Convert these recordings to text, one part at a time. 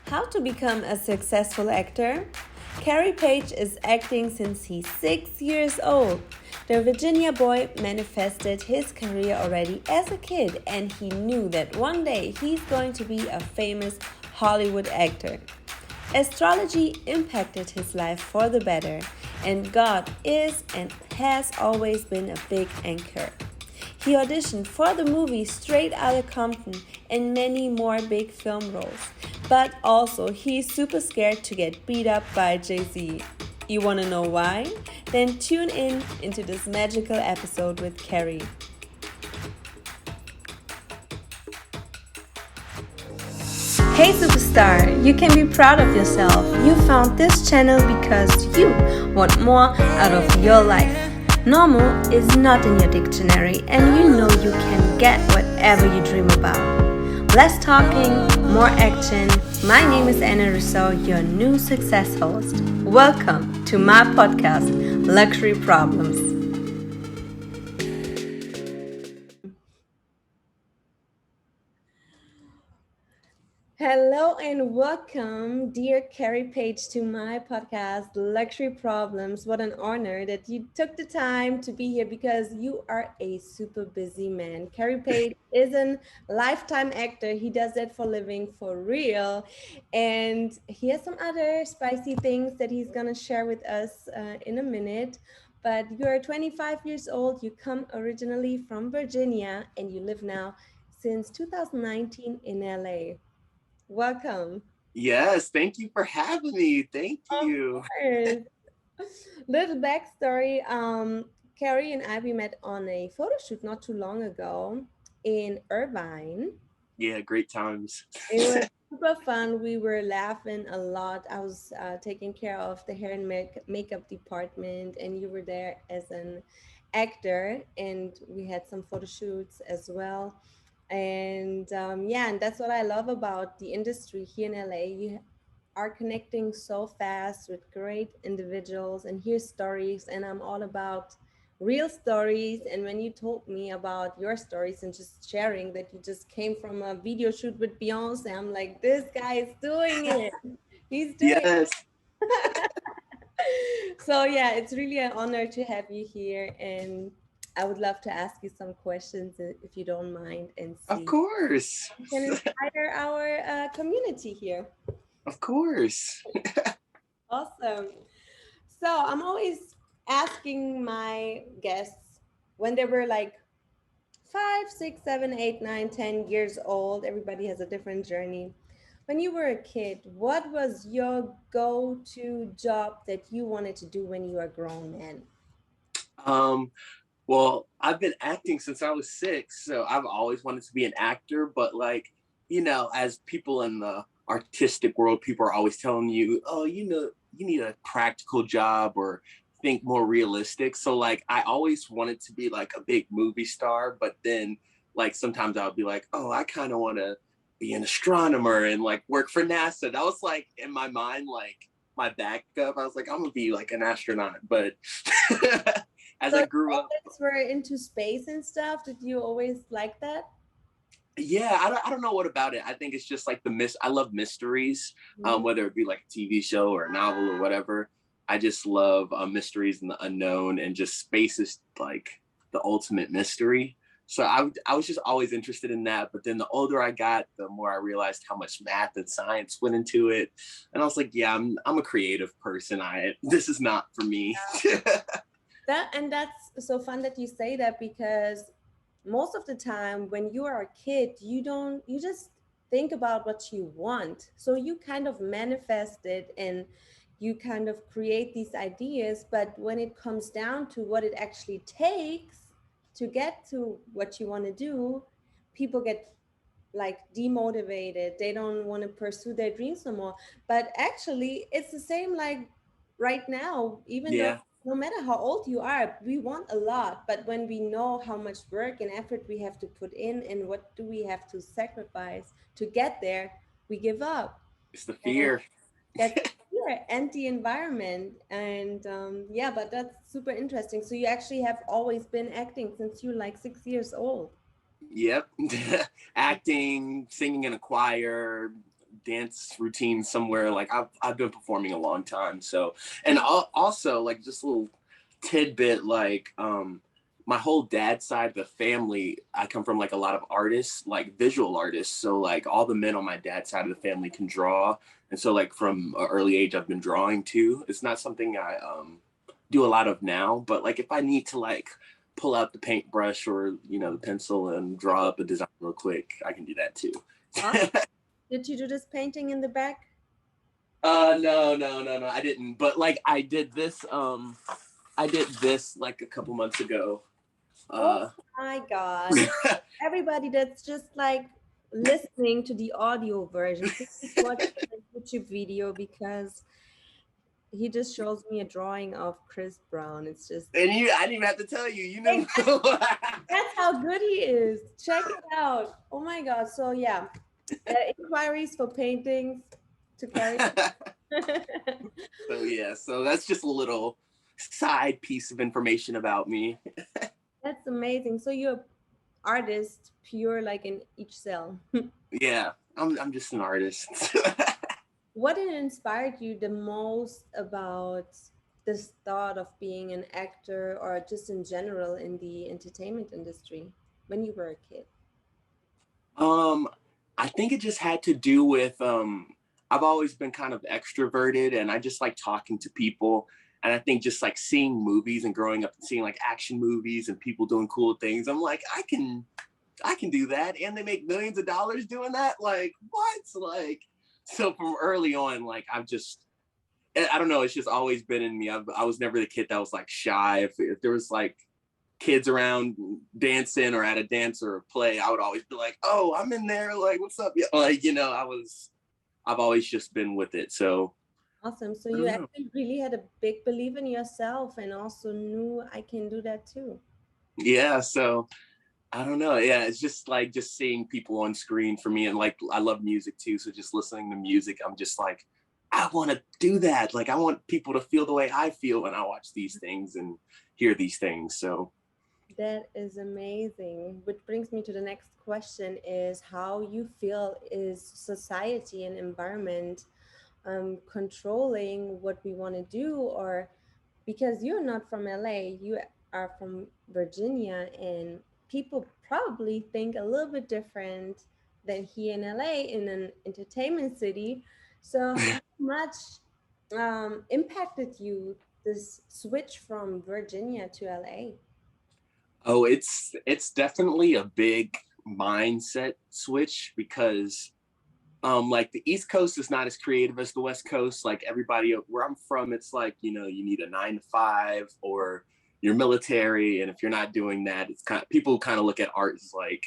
How to become a successful actor? Kerry Paige is acting since he's 6 years old. The Virginia boy manifested his career already as a kid, and he knew that one day he's going to be a famous Hollywood actor. Astrology impacted his life for the better, and God is and has always been a big anchor. He auditioned for the movie Straight Outta Compton and many more big film roles. But also, he's super scared to get beat up by JayZ. You wanna know why? Then tune in into this magical episode with Kerry. Hey superstar, you can be proud of yourself. You found this channel because you want more out of your life. Normal is not in your dictionary, and you know you can get whatever you dream about. Less talking, more action. My name is Russo, your new success host. Welcome to my podcast, Luxury Problems. Hello and welcome, dear Kerry Paige, to my podcast, Luxury Problems. What an honor that you took the time to be here because you are a super busy man. Kerry Paige is a lifetime actor. He does that for living for real. And he has some other spicy things that he's going to share with us in a minute. But you're 25 years old. You come originally from Virginia and you live now since 2019 in LA. Welcome. Yes, thank you for having me. Thank Of you. course. Little backstory. Carrie and I we met on a photo shoot not too long ago in Irvine. Yeah, great times. It was super fun. We were laughing a lot. I was taking care of the hair and makeup department, and you were there as an actor, and we had some photo shoots as well. And yeah, and that's what I love about the industry here in LA. You are connecting so fast with great individuals and hear stories, and I'm all about real stories. And when you told me about your stories and just sharing that you just came from a video shoot with Beyonce, I'm like, this guy is doing it. He's doing Yes, it. So yeah, it's really an honor to have you here, and I would love to ask you some questions if you don't mind, and of see course. if we can inspire our community here. Of course. Awesome. So I'm always asking my guests when they were like 5, 6, 7, 8, 9, 10 years old. Everybody has a different journey. When you were a kid, what was your go-to job that you wanted to do when you were a grown man? Um, well, I've been acting since I was 6, so I've always wanted to be an actor, but as people in the artistic world, people are always telling you, "Oh, you need a practical job or think more realistic." So I always wanted to be like a big movie star, but then sometimes I would be like, "Oh, I kind of want to be an astronomer and work for NASA." That was in my mind my backup. I was like, "I'm gonna be like an astronaut," but as So I you grew up, always were into space and stuff. Did you always like that? yeah, I don't know what about it. I think it's just like I love mysteries, Mhm. whether it be like a TV show or a novel or whatever. I just love mysteries and the unknown, and just space is like the ultimate mystery. So I was just always interested in that. But then the older I got, the more I realized how much math and science went into it, and I was like, yeah, I'm a creative person. This is not for me. That's so fun that you say that because most of the time when you are a kid, you just think about what you want. So you kind of manifest it and you kind of create these ideas, but when it comes down to what it actually takes to get to what you want to do, people get like demotivated. They don't want to pursue their dreams no more. But actually, it's the same like right now, even though Yeah, no matter how old you are, we want a lot. But when we know how much work and effort we have to put in and what do we have to sacrifice to get there, we give up. it's the And fear. that's fear and the environment. And yeah, but that's super interesting. So you actually have always been acting since you're like 6 years old. Yep. Acting, singing in a choir, dance routine somewhere. Like I've been performing a long time. So, and also like just a little tidbit, like my whole dad's side of the family, I come from like a lot of artists, like visual artists. So like all the men on my dad's side of the family can draw. And so like from an early age, I've been drawing too. It's not something I do a lot of now, but like if I need to like pull out the paintbrush or, you know, the pencil and draw up a design real quick, I can do that too. Awesome. Did you do this painting in the back? No, I didn't. But like I did this like a couple months ago. Oh my God. Everybody that's just like listening to the audio version, please watch the YouTube video because he just shows me a drawing of Chris Brown. It's just and I didn't even have to tell you, you know. that's how good he is. Check it out. Oh my God. So yeah, inquiries for paintings to Kerry. So yeah, so that's just a little side piece of information about me. That's amazing. So you're an artist, pure like in each cell. Yeah, I'm just an artist. What inspired you the most about this thought of being an actor or just in general in the entertainment industry when you were a kid? um, I think it just had to do with I've always been kind of extroverted and I just like talking to people. And I think just like seeing movies and growing up and seeing like action movies and people doing cool things, I'm like, I can do that. And they make millions of dollars doing that. Like, what? Like, so from early on, like I don't know, it's just always been in me. I was never the kid that was like shy. If there was like kids around dancing or at a dance or a play, I would always be like, oh, I'm in there. Like, what's up? Yeah. Like, you know, I've always just been with it. So Awesome. So you actually really had a big belief in yourself and also knew I can do that too. yeah. So I don't know. Yeah, it's just like just seeing people on screen for me, and like I love music too. So just listening to music, I'm just like, I want to do that. Like I want people to feel the way I feel when I watch these things and hear these things. So That is amazing. Which brings me to the next question is how you feel is society and environment controlling what we want to do, or because you're not from LA, you are from Virginia, and people probably think a little bit different than here in LA in an entertainment city. So, how much impacted you this switch from Virginia to LA? oh, it's definitely a big mindset switch because like the East Coast is not as creative as the West Coast. Like everybody where I'm from, it's like, you know, you need a 9 to 5 or you're military. And if you're not doing that, it's kind of people kind of look at art as like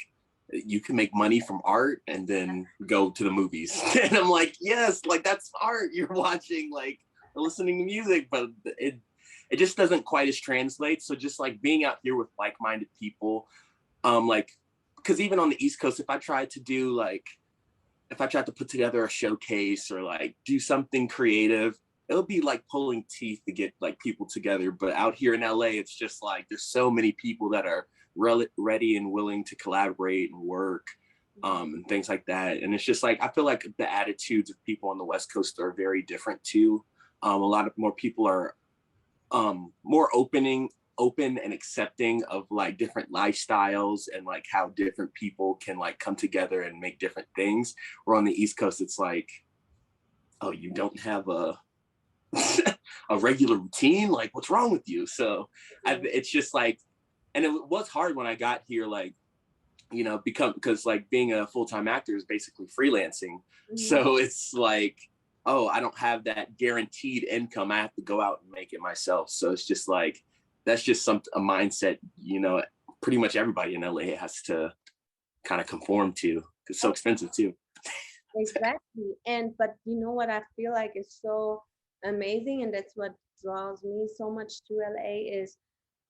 you can make money from art and then go to the movies. And I'm like, yes, like that's art you're watching, like listening to music, but it just doesn't quite as translate. So just like being out here with like-minded people, like because even on the East Coast, if I tried to put together a showcase or like do something creative, it'll be like pulling teeth to get like people together. But out here in LA, it's just like there's so many people that are ready and willing to collaborate and work and things like that. And it's just like I feel like the attitudes of people on the West Coast are very different too. A lot of more people are more open and accepting of like different lifestyles and like how different people can like come together and make different things. Where on the East Coast, it's like, oh, you don't have a a regular routine? Like, what's wrong with you? So it's just like, and it was hard when I got here, like, you know, because like being a full-time actor is basically freelancing. So it's like, oh, I don't have that guaranteed income. I have to go out and make it myself. So it's just like, that's just a mindset, you know, pretty much everybody in LA has to kind of conform to. It's so expensive too. Exactly. And but you know what I feel like is so amazing, and that's what draws me so much to LA is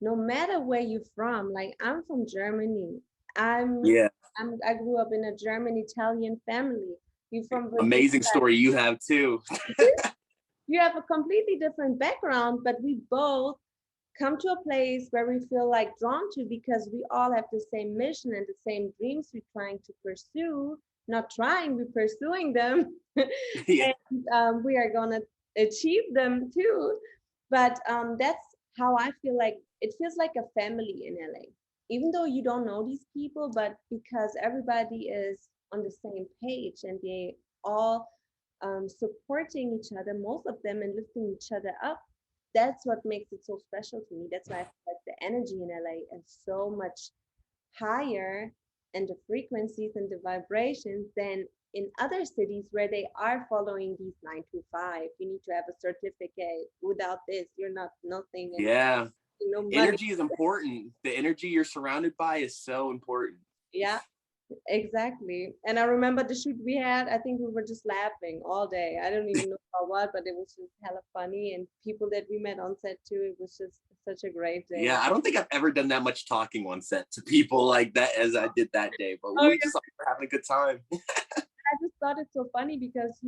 no matter where you're from, like I'm from Germany. I'm Yeah. I grew up in a German Italian family. You from Virginia. Amazing story you have too. You have a completely different background, but we both come to a place where we feel like drawn to because we all have the same mission and the same dreams we're trying to pursue. not trying, we're pursuing them. Yeah. And we are gonna achieve them too. But that's how I feel. Like it feels like a family in LA, even though you don't know these people, but because everybody is on the same page and they all supporting each other, most of them, and lifting each other up. That's what makes it so special to me. That's why I feel like the energy in LA is so much higher, and the frequencies and the vibrations than in other cities where they are following these 9 to 5. You need to have a certificate. Without this, you're not nothing, and Yeah. money. Energy is important. The energy you're surrounded by is so important. Yeah, exactly. And I remember the shoot we had, I think we were just laughing all day. I don't even know about what, but it was just hella funny. And people that we met on set too, it was just such a great day. Yeah, I don't think I've ever done that much talking on set to people like that as I did that day, but we Oh were yeah. just like, having a good time. I just thought it's so funny because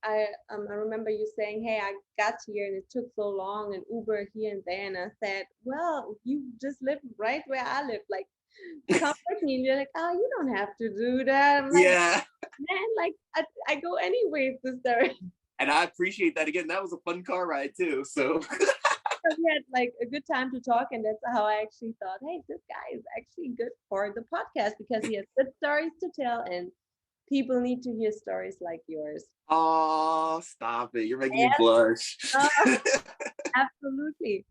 I remember you saying, "Hey, I got here and it took so long and Uber here and there," and I said, "Well, you just live right where I live. Like, come with me." And you're like, "Oh, you don't have to do that." I'm like, Yeah. "Man, like I go anyway, sister." And I appreciate that. Again, that was a fun car ride too. So So we had like a good time to talk, and that's how I actually thought, "Hey, this guy is actually good for the podcast because he has good stories to tell, and people need to hear stories like yours." oh, stop it. You're making me Yes, blush. absolutely.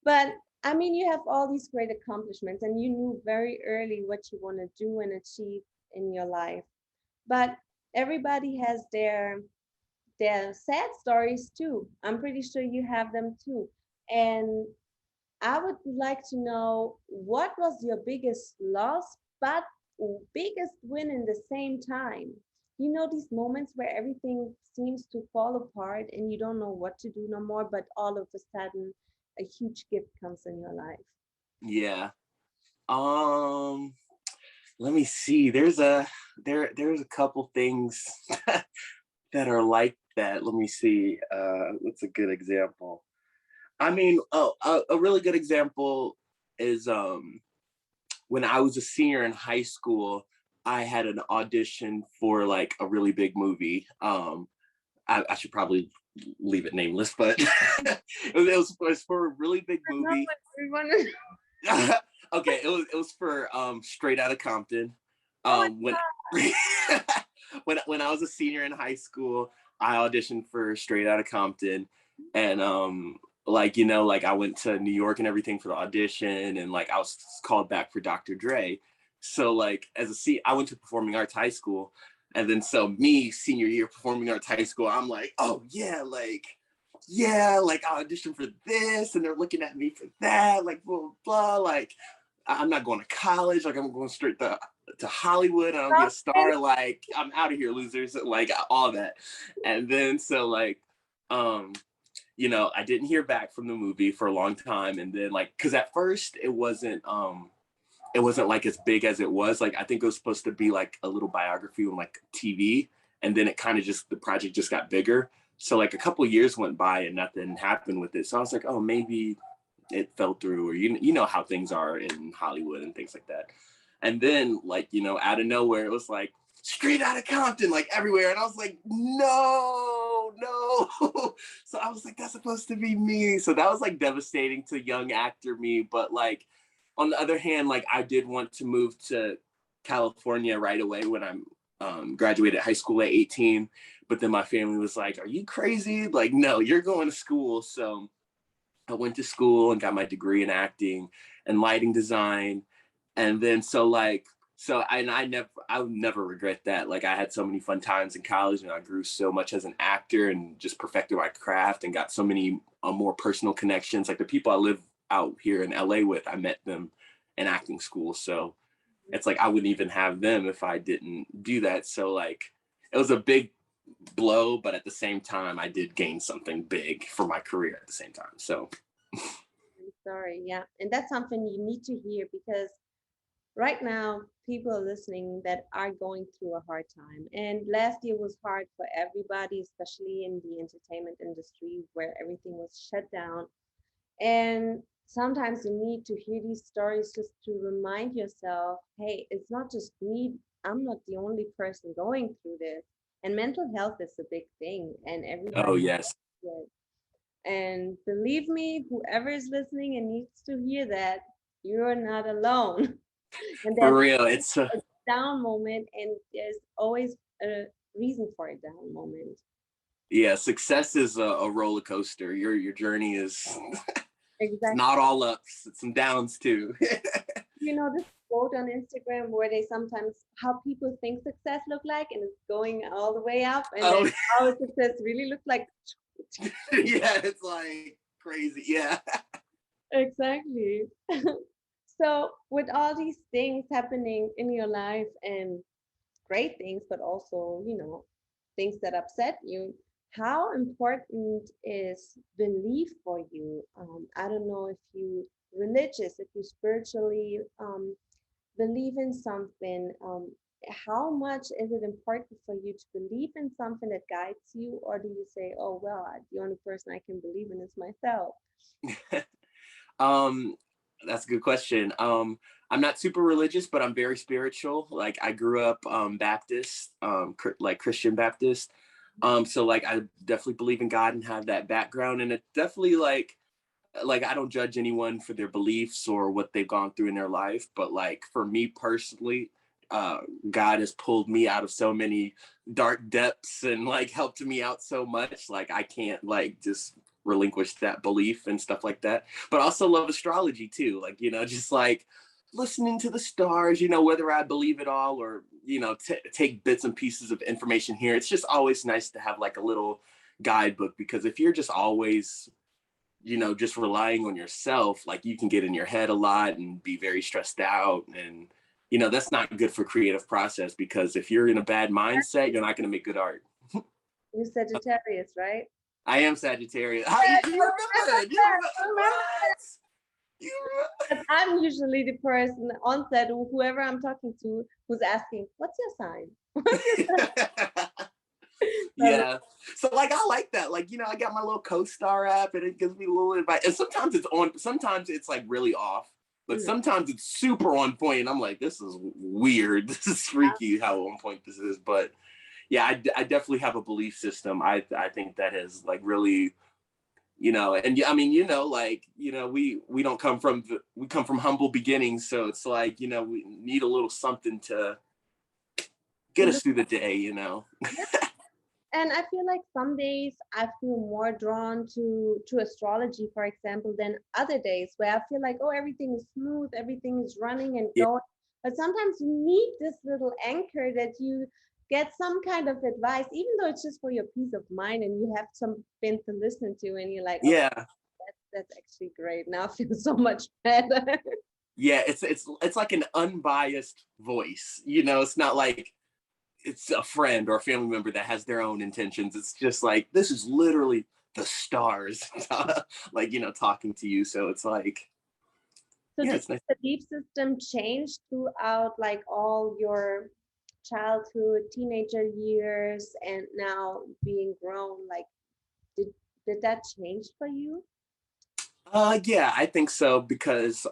But I mean, you have all these great accomplishments, and you knew very early what you want to do and achieve in your life. But everybody has their sad stories too. I'm pretty sure you have them too. And I would like to know, what was your biggest loss, but biggest win in the same time? You know, these moments where everything seems to fall apart and you don't know what to do no more, but all of a sudden a huge gift comes in your life. Yeah. Um, let me see. There's a couple things that are like that. Let me see. What's a good example? I mean, a really good example is when I was a senior in high school, I had an audition for like a really big movie. I should probably leave it nameless, but it was for a really big I know movie. what we want to. Okay, it was for Straight Outta Compton. Oh my When when I was a senior in high school, I auditioned for Straight Outta Compton, and like like I went to New York and everything for the audition, and like I was called back for Dr. Dre. So like I went to performing arts high school, and then so me senior year performing arts high school, I'm like, oh yeah, like I auditioned for this, and they're looking at me for that, like blah blah blah. Like I'm not going to college, like I'm going straight to Hollywood, and I'll be a God. star. Like I'm out of here, losers. Like all that, and then so like um I didn't hear back from the movie for a long time, and then like because at first it wasn't like as big as it was. Like I think it was supposed to be like a little biography on like TV, and then it kind of just the project just got bigger. So like a couple of years went by and nothing happened with it. So I was like, oh, maybe it fell through, or you know how things are in Hollywood and things like that. And then like out of nowhere, it was like Straight Outta Compton, like everywhere, and I was like, no, no. So I was like, that's supposed to be me. So that was like devastating to young actor me, but like on the other hand, like I did want to move to California right away when I'm graduated high school at 18. But then my family was like, are you crazy? Like, no, you're going to school. So I went to school and got my degree in acting and lighting design. And then I would never regret that. Like I had so many fun times in college, and I grew so much as an actor and just perfected my craft and got so many more personal connections. Like the people I live out here in LA with, I met them in acting school. So it's like I wouldn't even have them if I didn't do that. So like it was a big blow, but at the same time, I did gain something big for my career at the same time. So I'm sorry, yeah. And that's something you need to hear because right now people are listening that are going through a hard time. And last year was hard for everybody, especially in the entertainment industry where everything was shut down. And sometimes you need to hear these stories just to remind yourself, hey, it's not just me I'm not the only person going through this. And mental health is a big thing, and Oh everybody yes. knows it. And believe me, whoever is listening and needs to hear that, you're not alone. And For there's real. It's a down moment, and there's always a reason for a down moment. yeah, success is a roller coaster. Your journey is it's Exactly. not all ups, it's some downs too. You know this quote on Instagram where they sometimes how people think success look like, and it's going all the way up, and then Oh how success really looks like. yeah, it's like crazy. Yeah. Exactly. So with all these things happening in your life, and great things, but also, things that upset you, how important is belief for you? I don't know if you religious, if you spiritually believe in something. How much is it important for you to believe in something that guides you, or do you say, oh well, the only person I can believe in is myself? um that's a good question. I'm not super religious, but I'm very spiritual. Like I grew up Baptist, like Christian Baptist. So like I definitely believe in God and have that background, and it definitely like I don't judge anyone for their beliefs or what they've gone through in their life, but like for me personally, uh God has pulled me out of so many dark depths and like helped me out so much, like I can't like just relinquish that belief and stuff like that. But I also love astrology too, like just like listening to the stars, whether I believe it all or take bits and pieces of information here. It's just always nice to have like a little guidebook, because if you're just always just relying on yourself, like you can get in your head a lot and be very stressed out. And, that's not good for creative process, because if you're in a bad mindset, you're not going to make good art. You Sagittarius, right? I am Sagittarius. How you Yes, I remember? You that. remember I remember what? You that. I'm usually the person on set, or whoever I'm talking to, who's asking, "What's your sign?" What's your remember? sign? Yeah. So like I like that. Like, I got my little co-star app and it gives me a little advice. And sometimes it's on, sometimes it's like really off, but Mm. sometimes it's super on point. And I'm like, this is weird. This is freaky how on point this is. But yeah, I definitely have a belief system. I think that has like really, and I mean, like, we don't come from, we come from humble beginnings. So it's like, we need a little something to To get us look, through the day. yeah. And I feel like some days I feel more drawn to astrology, for example, than other days where I feel like, oh, everything is smooth, everything is running and Yeah. going. But sometimes you need this little anchor that you get some kind of advice, even though it's just for your peace of mind, and you have something to listen to, and you're like, okay, Yeah. that's actually great. Now I feel so much better. Yeah, it's like an unbiased voice. It's not like it's a friend or a family member that has their own intentions. It's just like this is literally the stars, like talking to you. So it's like, So yeah, did it's nice. the belief system change throughout like all your childhood, teenager years, and now being grown? Like, did did that change for you? Yeah, I think so, because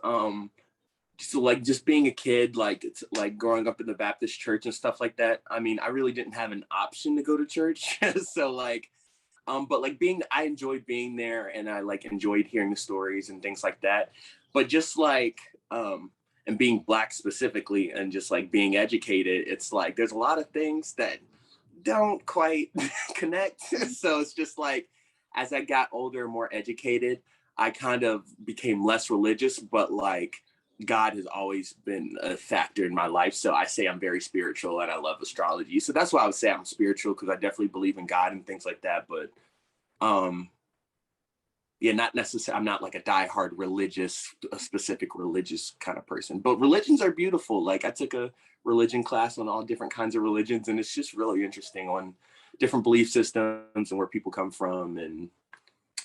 so like just being a kid, like it's like growing up in the Baptist church and stuff like that. I mean, I really didn't have an option to go to church, so like but like I enjoyed being there, and I like enjoyed hearing the stories and things like that. But just like and being Black specifically, and just like being educated, it's like there's a lot of things that don't quite connect. So it's just like as I got older and more educated, I kind of became less religious, but like God has always been a factor in my life. So I say I'm very spiritual and I love astrology. So that's why I would say I'm spiritual, because I definitely believe in God and things like that. But um yeah, not necessarily, I'm not like a diehard religious, a specific religious kind of person. But religions are beautiful. Like I took a religion class on all different kinds of religions, and it's just really interesting on different belief systems and where people come from and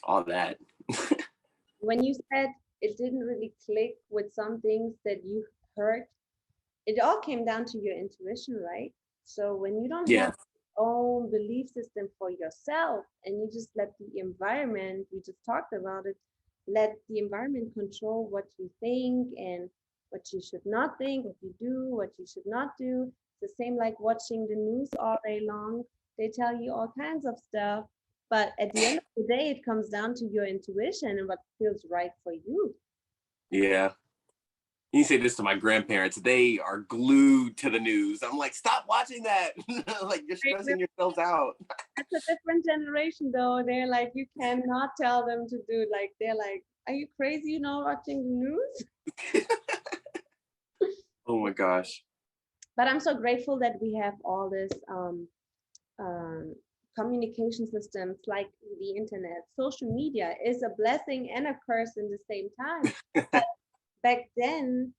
all that. When you said it didn't really click with some things that you heard, it all came down to your intuition, right? So when you don't have Yeah. your own belief system for yourself, and you just let the environment, we just talked about it, let the environment control what you think and what you should not think, what you do, what you should not do. the same like watching the news all day long. They tell you all kinds of stuff, but at the end of the day, it comes down to your intuition and what feels right for you. Yeah. You say this to my grandparents, they are glued to the news. I'm like, stop watching that. Like, you're stressing yourselves out. That's a different generation though. They're like, you cannot tell them to do, like, they're like, are you crazy, you know, watching the news? Oh my gosh. But I'm so grateful that we have all this communication systems like the internet. Social media is a blessing and a curse in the same time. But back then,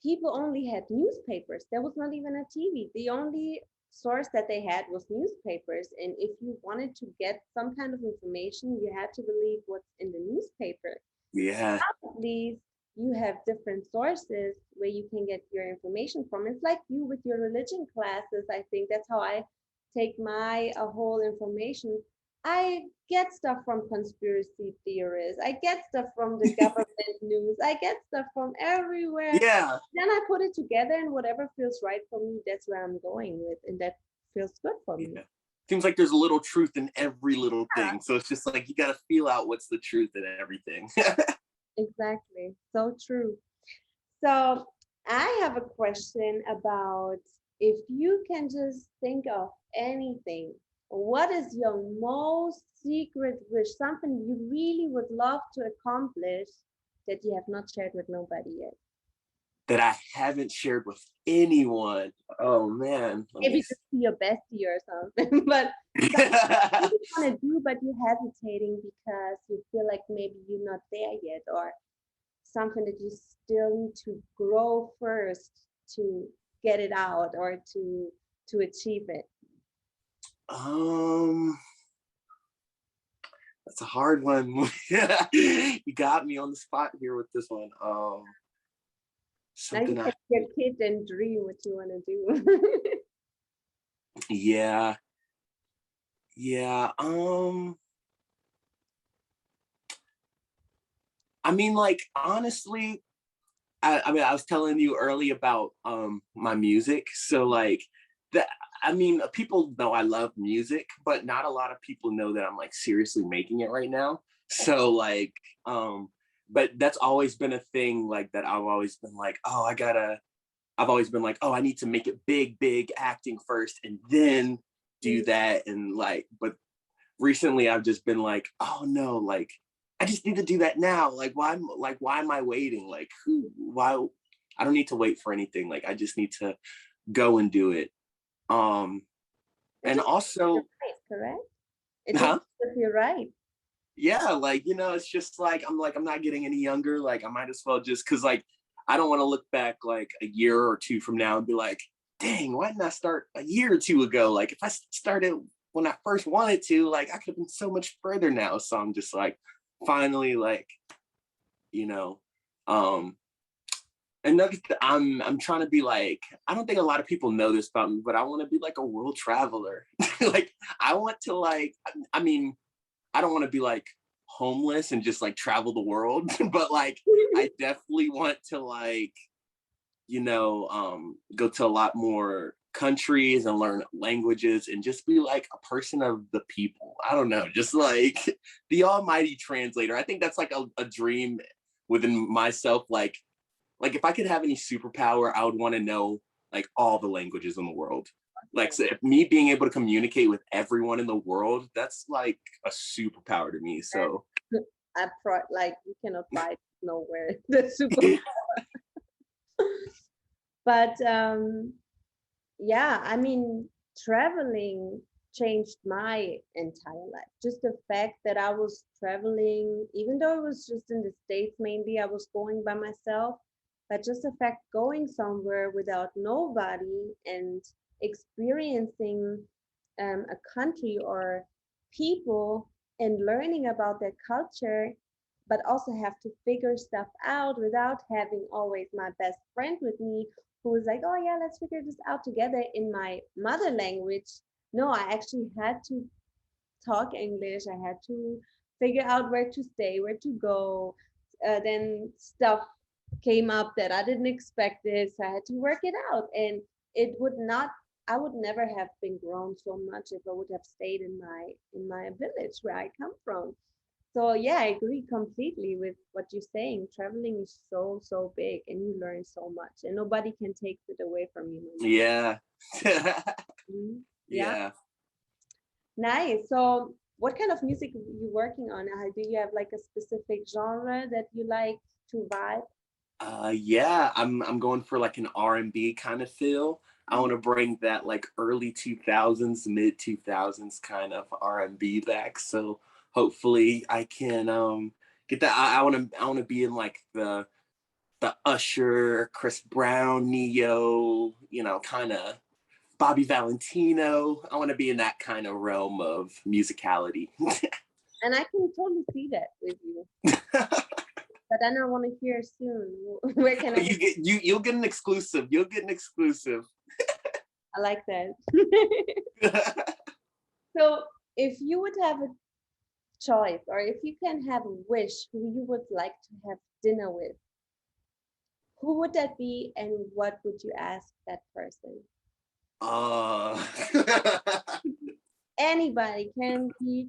people only had newspapers. There was not even a TV. The only source that they had was newspapers. And if you wanted to get some kind of information, you had to believe what's in the newspaper. Yeah. Now, at least you have different sources where you can get your information from. It's like you with your religion classes. I think that's how I take my whole information. I get stuff from conspiracy theorists. I get stuff from the government news. I get stuff from everywhere. Yeah. Then I put it together, and whatever feels right for me, that's where I'm going with, and that feels good for me. Yeah. Seems like there's a little truth in every little thing. So it's just like you got to feel out what's the truth in everything. Exactly. So true. So I have a question about, if you can just think of anything, what is your most secret wish, something you really would love to accomplish that you have not shared with nobody yet? That I haven't shared with anyone. Oh man. Maybe just to your bestie or something, but something you want to do, but you're hesitating because you feel like maybe you're not there yet, or something that you still need to grow first to get it out or to achieve it. That's a hard one. You got me on the spot here with this one. Something now you take your kid and dream what you want to do. Yeah. I mean, like, honestly, I mean, I was telling you early about my music. So like that, I mean, people know I love music, but not a lot of people know that I'm like seriously making it right now. So like, but that's always been a thing, like that I've always been like, oh, I've always been like, oh, I need to make it big acting first and then do that. And like, but recently I've just been like, oh no, like I just need to do that now. Like, why am I waiting? Like, why? I don't need to wait for anything. Like, I just need to go and do it. And also, right, correct? It's just you're right. Yeah, like, you know, it's just like, I'm not getting any younger. Like, I might as well just, cause like, I don't want to look back like a year or two from now and be like, dang, why didn't I start a year or two ago? Like, if I started when I first wanted to, like, I could have been so much further now. So I'm just like, finally, like, you know, and I'm trying to be like, I don't think a lot of people know this about me, but I want to be like a world traveler. Like, I want to like, I mean, I don't want to be like homeless and just like travel the world, but like, I definitely want to like, you know, go to a lot more countries and learn languages and just be like a person of the people. I don't know, just like the almighty translator. I think that's like a dream within myself. Like if I could have any superpower, I would want to know like all the languages in the world. Like, so if me being able to communicate with everyone in the world, that's like a superpower to me. So like you cannot find nowhere the superpower. But yeah, I mean, traveling changed my entire life. Just the fact that I was traveling, even though it was just in the States mainly, I was going by myself. But just the fact going somewhere without nobody and experiencing a country or people and learning about their culture, but also have to figure stuff out without having always my best friend with me who was like, oh yeah, let's figure this out together in my mother language. No, I actually had to talk English. I had to figure out where to stay, where to go. Then stuff came up that I didn't expect it, so I had to work it out. And it would not I would never have been grown so much if I would have stayed in my village where I come from. So yeah, I agree completely with what you're saying. Traveling is so, so big and you learn so much and nobody can take it away from you no more. Yeah. Mhm. Yeah. Yeah. Nice. So what kind of music are you working on? Do you have like a specific genre that you like to vibe? Yeah, I'm going for like an R&B kind of feel. I want to bring that like early 2000s, mid 2000s kind of R&B back. So hopefully I can get that. I want to be in like the Usher, Chris Brown, Neo, kind of Bobby Valentino. I want to be in that kind of realm of musicality. And I can totally see that with you. But then I want to hear soon. Where can I? You'll get an exclusive. You'll get an exclusive. I like that. So if you would have a choice or if you can have a wish who you would like to have dinner with, who would that be and what would you ask that person? uh Anybody can be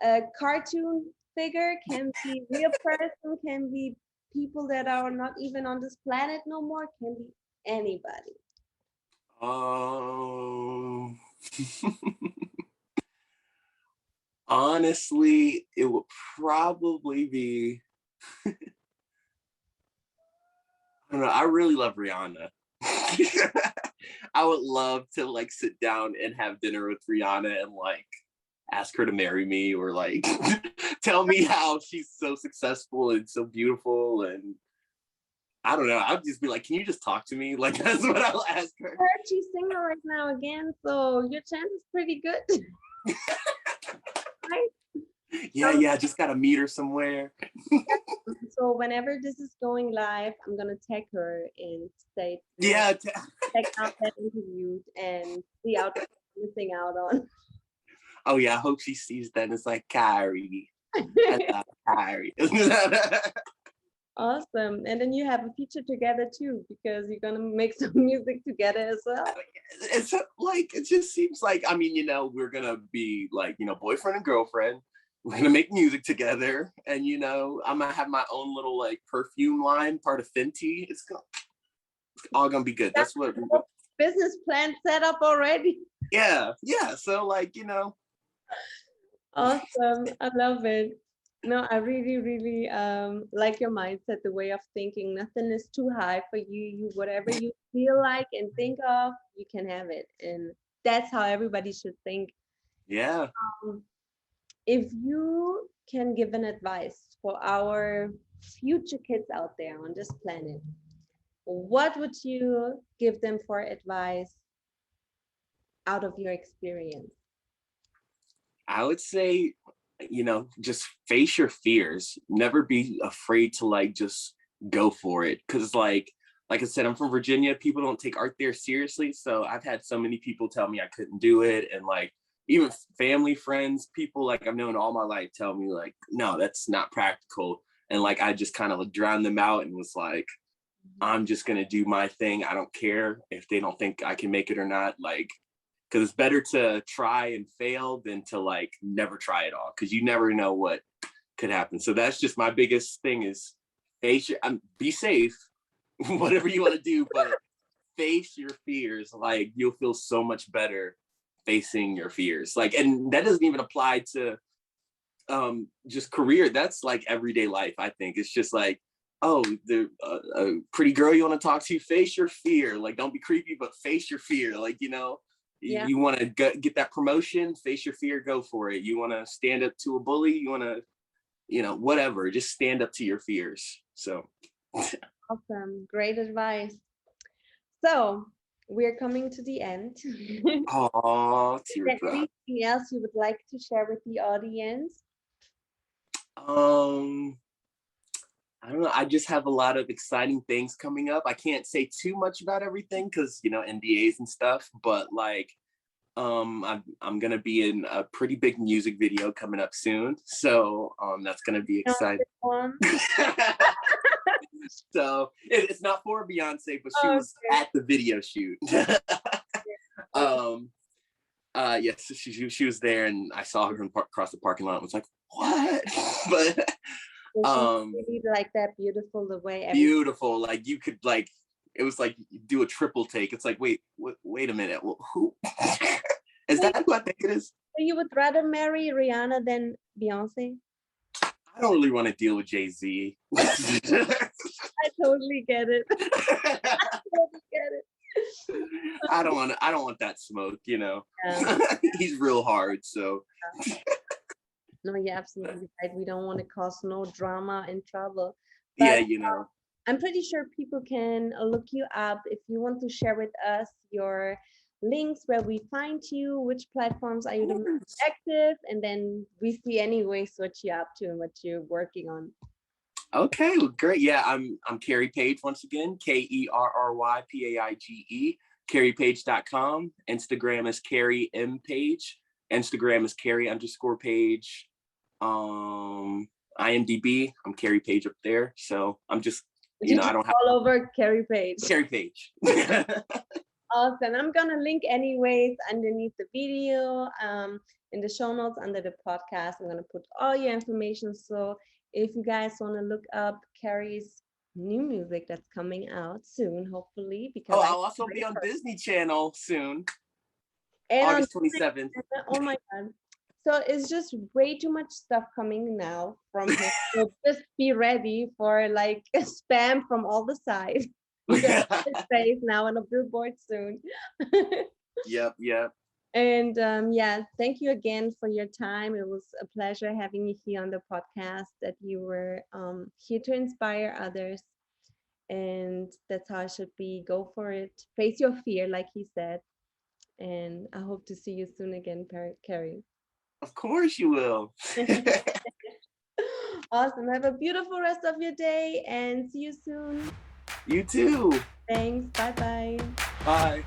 a cartoon figure, can be real person, can be people that are not even on this planet no more, can be anybody. um Honestly, it would probably be, I don't know, I really love Rihanna. I would love to like sit down and have dinner with Rihanna and like ask her to marry me, or like tell me how she's so successful and so beautiful. And I don't know, I'd just be like, can you just talk to me? Like that's what I'll ask her. I heard she's single right now again, so your chance is pretty good. Right? Yeah, Um, yeah, just gotta meet her somewhere. so whenever this is going live, I'm gonna tag her and say, Yeah. check out that interview and see out what you're missing out on. Oh yeah, I hope she sees that and it's like, Kyrie. I love Kyrie. Awesome. And then you have a feature together too, because you're gonna make some music together as well. It's like, it just seems like, I mean, we're gonna be like, boyfriend and girlfriend. We're gonna make music together, and I'm gonna have my own little like perfume line, part of Fenty. It's all gonna be good. That's That's what. the business plan set up already. Yeah, yeah. So like, Awesome. I love it. No, I really, really like your mindset, the way of thinking. Nothing is too high for you. You whatever you feel like and think of, you can have it. And that's how everybody should think. yeah. Um, if you can give an advice for our future kids out there on this planet, what would you give them for advice out of your experience? I would say, just face your fears. Never be afraid to like just go for it. Cause like I said, I'm from Virginia. People don't take art there seriously. So I've had so many people tell me I couldn't do it. And like even family, friends, people like I've known all my life tell me like, no, that's not practical. And like I just kind of like drowned them out and was like, I'm just gonna do my thing. I don't care if they don't think I can make it or not. Like, because it's better to try and fail than to like never try at all, because you never know what could happen. So that's just my biggest thing is face your, be safe, whatever you want to do, but face your fears. Like you'll feel so much better facing your fears. Like, and that doesn't even apply to just career. That's like everyday life. I think it's just like, oh, the a pretty girl you want to talk to, face your fear. Like don't be creepy, but face your fear. Like Yeah, you want to get that promotion, face your fear, go for it. You want to stand up to a bully, you want to whatever, just stand up to your fears. So awesome. Great advice. So we're coming to the end. Is oh, there teardrop. anything else you would like to share with the audience? um I don't know. I just have a lot of exciting things coming up. I can't say too much about everything because NDAs and stuff, but like I'm gonna be in a pretty big music video coming up soon. So that's gonna be No, exciting. this one. So it's not for Beyonce, but she was Okay. at the video shoot. um, yes, she was there, and I saw her across the parking lot. I was like, what? But really like that beautiful the way beautiful. Like you could like it was like do a triple take. It's like wait a minute. Well, who is that? Who I think it is? So you would rather marry Rihanna than Beyonce? I don't really want to deal with JayZ. I totally get it. I totally get it. I don't want that smoke, you know. Yeah. He's real hard, so. No, you're absolutely right. We don't want to cause no drama and trouble. But, yeah, you know. I'm pretty sure people can look you up if you want to share with us your links, where we find you, which platforms are you the most active, and then we see anyways what you're up to and what you're working on. Okay, well, great. Yeah, I'm Kerry Paige once again, KerryPaige, KerryPaige.com. Instagram is Kerry M Page. Instagram is Kerry_Page. IMDb, I'm Kerry Paige up there. So I'm just, you know, I don't have all over Kerry Paige. Kerry Paige. Awesome. I'm gonna link anyways underneath the video, in the show notes under the podcast. I'm gonna put all your information. So if you guys want to look up Kerry's new music that's coming out soon, hopefully, because I'll also be on Disney Channel soon, and August 27th. Oh my God. So it's just way too much stuff coming now from him. So just be ready for like a spam from all the sides. You're gonna see his face now on a billboard soon. Yep. And yeah, thank you again for your time. It was a pleasure having you here on the podcast, that you were here to inspire others. And that's how it should be. Go for it. Face your fear, like he said. And I hope to see you soon again, Kerry. Of course you will. Awesome. Have a beautiful rest of your day and see you soon. You too. Thanks. Bye-bye. Bye.